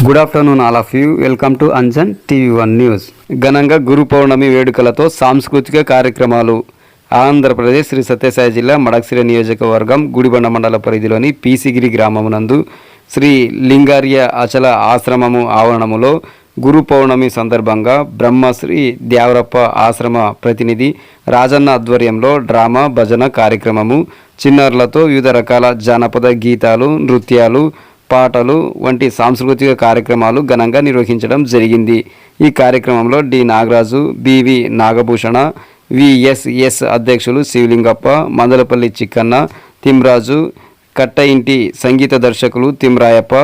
Good afternoon all of you. Welcome to Anjan TV one news. ఘనంగా గురు పౌర్ణమి వేడుకలతో సాంస్కృతిక కార్యక్రమాలు. ఆంధ్రప్రదేశ్ శ్రీ సత్యసాయి జిల్లా మడకశిర నియోజకవర్గం గుడిబండ మండల పరిధిలోని పీసిగిరి గ్రామమునందు శ్రీ లింగార్య అచల ఆశ్రమము ఆవరణములో గురు పౌర్ణమి సందర్భంగా బ్రహ్మశ్రీ దేవరప్ప ఆశ్రమ ప్రతినిధి రాజన్న ఆధ్వర్యంలో డ్రామా భజన కార్యక్రమము, చిన్నారులతో వివిధ రకాల జానపద గీతాలు, నృత్యాలు, పాటలు వంటి సాంస్కృతిక కార్యక్రమాలు ఘనంగా నిర్వహించడం జరిగింది. ఈ కార్యక్రమంలో D Nagaraju, BV Nagabhushana, VSS అధ్యక్షులు శివలింగప్ప, మందలపల్లి చిక్కన్న, తిమ్రాజు, కట్ట ఇంటి సంగీత దర్శకులు తిమ్రాయప్ప,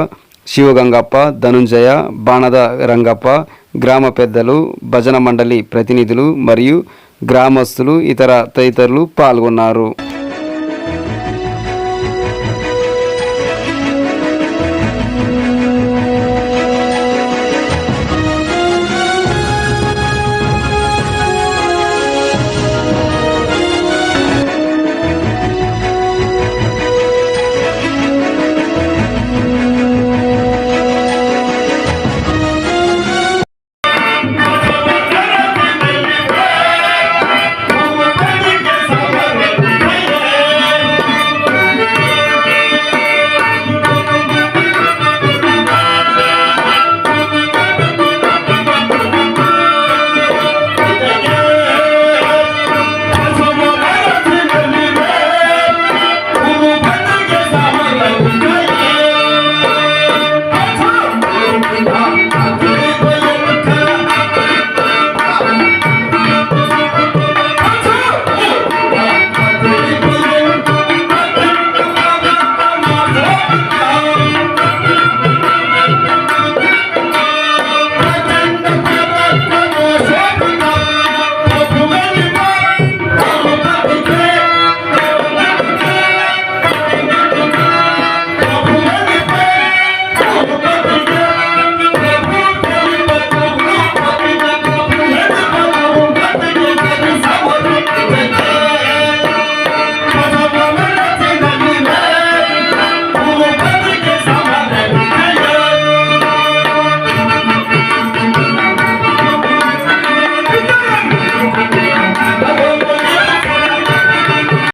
శివగంగప్ప, ధనుంజయ, బాణద రంగప్ప, గ్రామ పెద్దలు, భజన మండలి ప్రతినిధులు మరియు గ్రామస్తులు తదితరులు పాల్గొన్నారు.